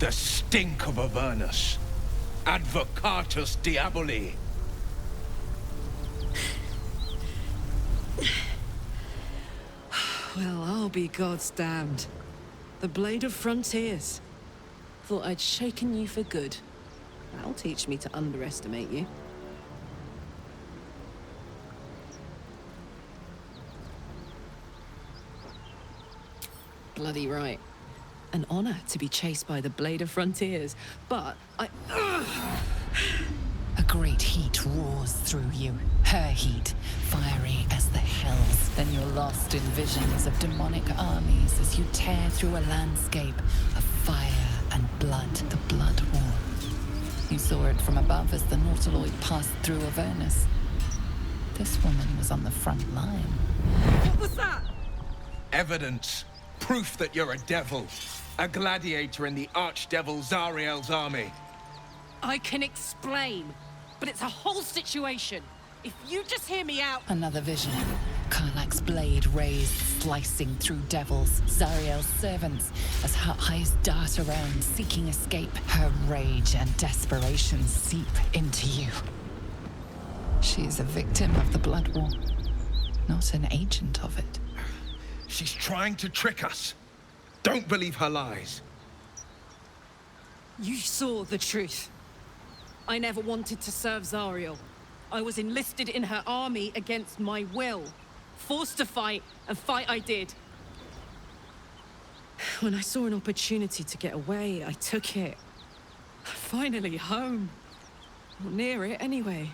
The stink of Avernus. Advocatus diaboli. Well, I'll be God's damned. The Blade of Frontiers. Thought I'd shaken you for good. That'll teach me to underestimate you. Bloody right. An honor to be chased by the Blade of Frontiers, but A great heat roars through you. Her heat, fiery as the hells. Then you're lost in visions of demonic armies as you tear through a landscape of fire and blood, the Blood War. You saw it from above as the Nautiloid passed through Avernus. This woman was on the front line. what was that? Evidence. Proof that you're a devil. A gladiator in the archdevil Zariel's army. I can explain, but it's a whole situation. If you just hear me out... Another vision. Karlach's blade raised, slicing through devils, Zariel's servants, as her eyes dart around, seeking escape. Her rage and desperation seep into you. She is a victim of the Blood War, not an agent of it. She's trying to trick us. Don't believe her lies. You saw the truth. I never wanted to serve Zariel. I was enlisted in her army against my will. Forced to fight, and fight I did. When I saw an opportunity to get away, I took it. Finally home. Or near it, anyway.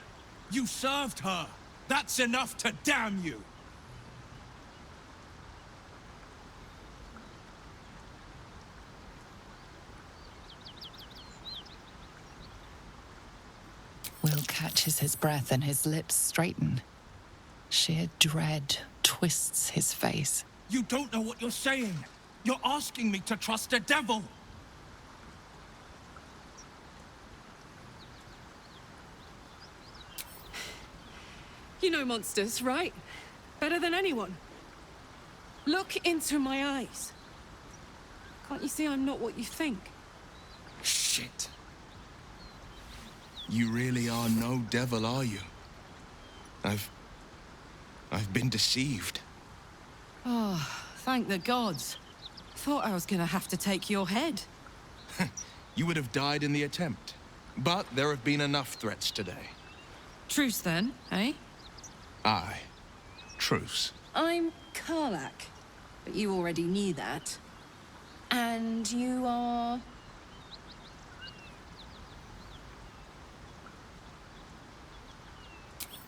You served her. That's enough to damn you. Will catches his breath and his lips straighten. Sheer dread twists his face. You don't know what you're saying. You're asking me to trust a devil. You know monsters, right? Better than anyone. Look into my eyes. Can't you see I'm not what you think? Shit. You really are no devil, are you? I've been deceived. Oh, thank the gods. Thought I was gonna have to take your head. You would have died in the attempt. But there have been enough threats today. Truce then, eh? Aye. Truce. I'm Karlach, but you already knew that. And you are...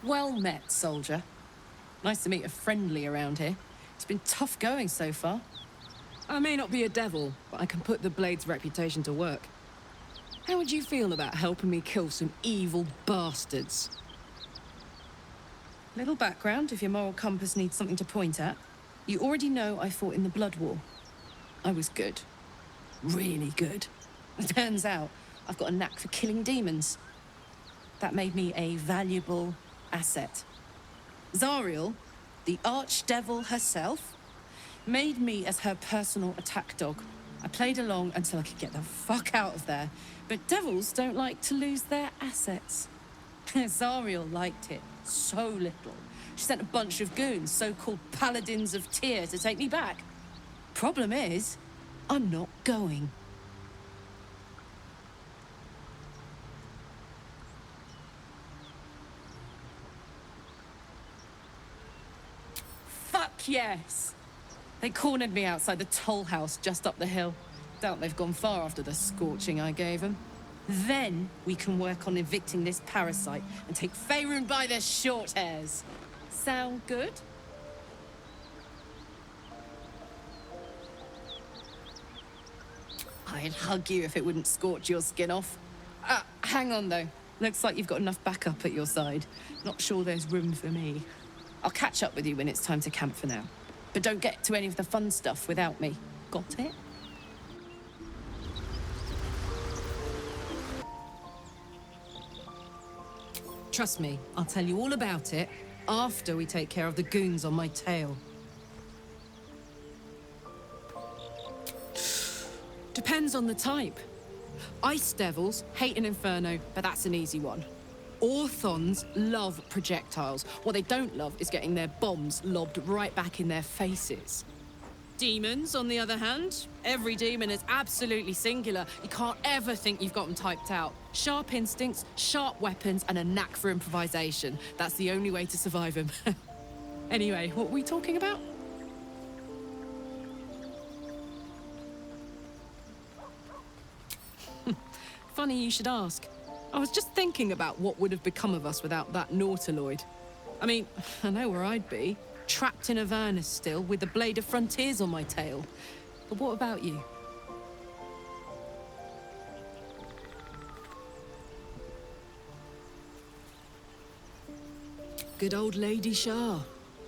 Well met, soldier. Nice to meet a friendly around here. It's been tough going so far. I may not be a devil, but I can put the Blade's reputation to work. How would you feel about helping me kill some evil bastards? Little background, if your moral compass needs something to point at. You already know I fought in the Blood War. I was good. Really good. It turns out I've got a knack for killing demons. That made me a valuable asset. Zariel, the archdevil herself, made me as her personal attack dog. I played along until I could get the fuck out of there. But devils don't like to lose their assets. Zariel liked it so little. She sent a bunch of goons, so-called paladins of Tyr, to take me back. Problem is, I'm not going. Fuck yes! They cornered me outside the toll house just up the hill. Doubt they've gone far after the scorching I gave them. Then we can work on evicting this parasite and take Faerun by the short hairs. Sound good? I'd hug you if it wouldn't scorch your skin off. Hang on though. Looks like you've got enough backup at your side. Not sure there's room for me. I'll catch up with you when it's time to camp for now. But don't get to any of the fun stuff without me. Got it? Trust me, I'll tell you all about it after we take care of the goons on my tail. Depends on the type. Ice devils hate an inferno, but that's an easy one. Orthons love projectiles. What they don't love is getting their bombs lobbed right back in their faces. Demons, on the other hand, every demon is absolutely singular. You can't ever think you've got them typed out. Sharp instincts, sharp weapons, and a knack for improvisation. That's the only way to survive them. Anyway, what were we talking about? Funny you should ask. I was just thinking about what would have become of us without that Nautiloid. I mean, I know where I'd be. Trapped in Avernus still, with the Blade of Frontiers on my tail. But what about you? Good old Lady Shah.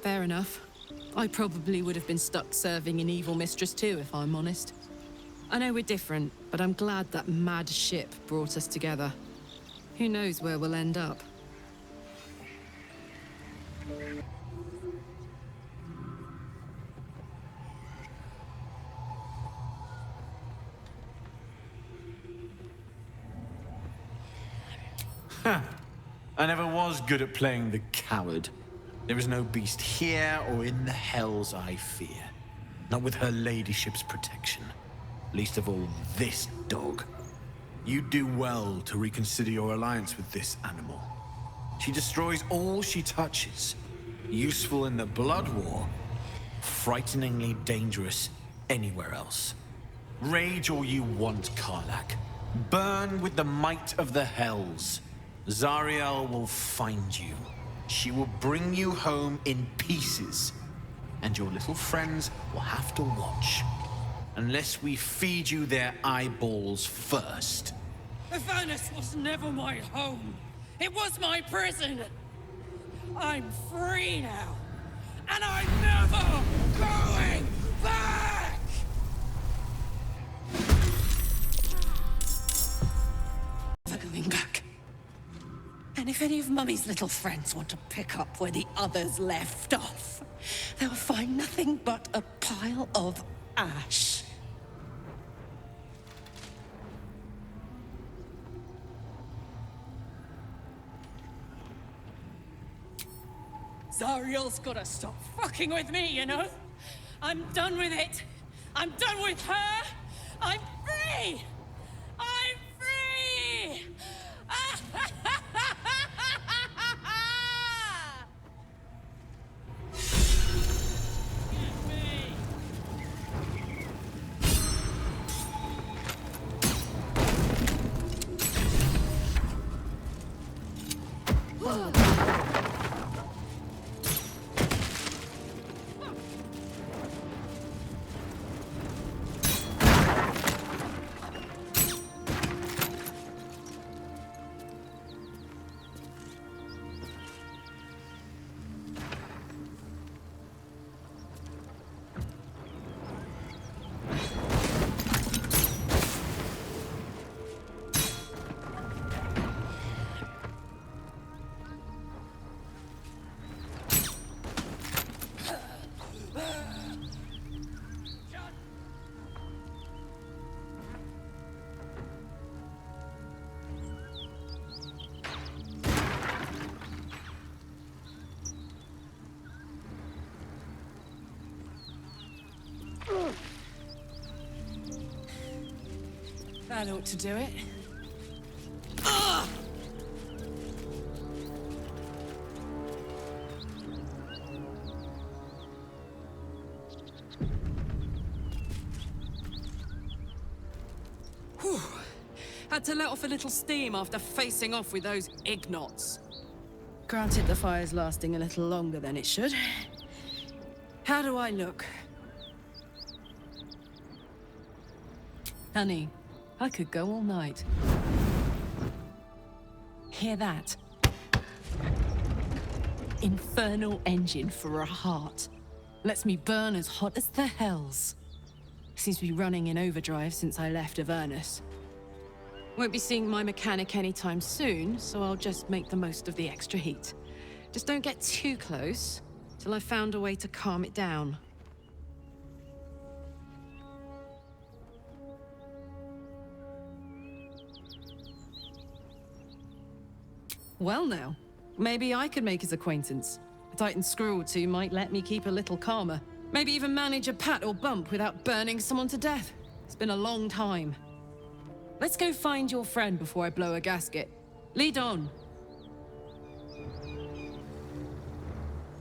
Fair enough. I probably would have been stuck serving an evil mistress too, if I'm honest. I know we're different, but I'm glad that mad ship brought us together. Who knows where we'll end up? I never was good at playing the coward. There is no beast here or in the hells I fear. Not with her ladyship's protection. Least of all, this dog. You do well to reconsider your alliance with this animal. She destroys all she touches. Useful in the blood war, frighteningly dangerous anywhere else. Rage all you want, Karlach. Burn with the might of the hells. Zariel will find you. She will bring you home in pieces. And your little friends will have to watch. Unless we feed you their eyeballs first. Avernus was never my home. It was my prison. I'm free now. And I'm never going back! Never going back. And if any of Mummy's little friends want to pick up where the others left off, they'll find nothing but a pile of ash. Zariel's gotta stop fucking with me, you know? I'm done with it. I'm done with her. I'm free! I'm free! Get me! That ought to do it. Whew. Had to let off a little steam after facing off with those ignots. Granted, the fire's lasting a little longer than it should. How do I look? Honey, I could go all night. Hear that? Infernal engine for a heart. Lets me burn as hot as the hells. Seems to be running in overdrive since I left Avernus. Won't be seeing my mechanic anytime soon, so I'll just make the most of the extra heat. Just don't get too close, till I've found a way to calm it down. Well now, maybe I could make his acquaintance. A Titan screw or two might let me keep a little calmer. Maybe even manage a pat or bump without burning someone to death. It's been a long time. Let's go find your friend before I blow a gasket. Lead on.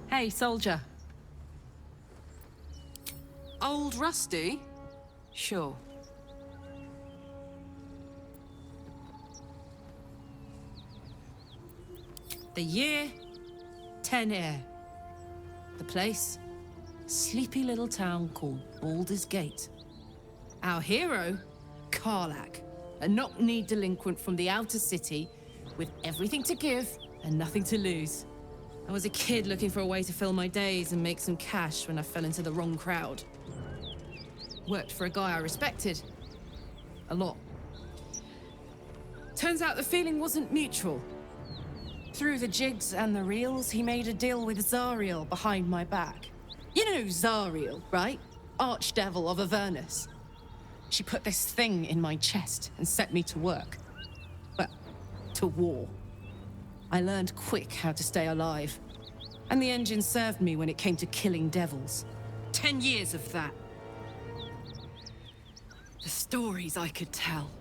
Hey, soldier. Old Rusty? Sure. The year, 10 Air. The place, sleepy little town called Baldur's Gate. Our hero, Karlach, a knock-kneed delinquent from the outer city with everything to give and nothing to lose. I was a kid looking for a way to fill my days and make some cash when I fell into the wrong crowd. Worked for a guy I respected. A lot. Turns out the feeling wasn't mutual. Through the jigs and the reels, he made a deal with Zariel behind my back. You know Zariel, right? Archdevil of Avernus. She put this thing in my chest and set me to work. Well, to war. I learned quick how to stay alive. And the engine served me when it came to killing devils. 10 years of that. The stories I could tell.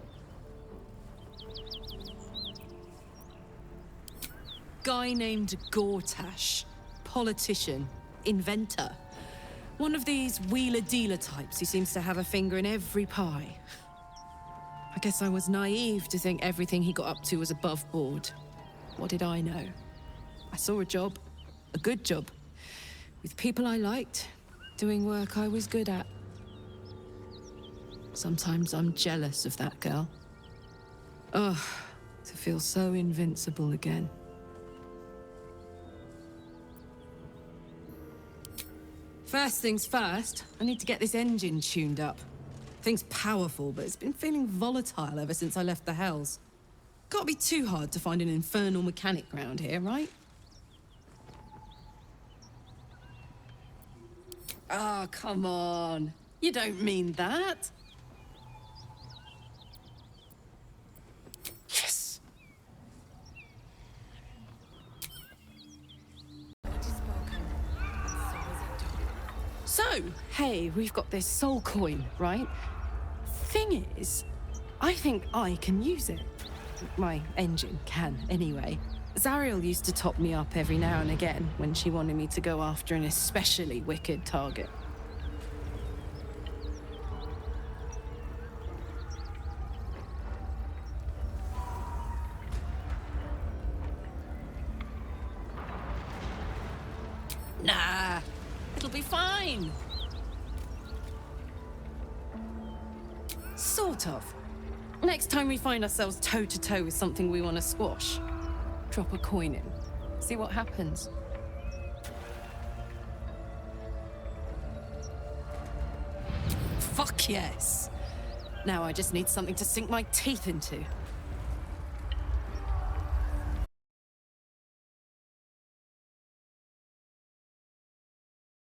Guy named Gortash. Politician. Inventor. One of these wheeler-dealer types who seems to have a finger in every pie. I guess I was naive to think everything he got up to was above board. What did I know? I saw a job. A good job. With people I liked. Doing work I was good at. Sometimes I'm jealous of that girl. Ugh, to feel so invincible again. First things first, I need to get this engine tuned up. Thing's powerful, but it's been feeling volatile ever since I left the Hells. Can't be too hard to find an infernal mechanic round here, right? Ah, oh, come on. You don't mean that. Yes! So, hey, we've got this soul coin, right? Thing is, I think I can use it. My engine can, anyway. Zariel used to top me up every now and again when she wanted me to go after an especially wicked target. Nah, it'll be fine. Sort of. Next time we find ourselves toe-to-toe with something we want to squash, drop a coin in. See what happens. Fuck yes. Now I just need something to sink my teeth into.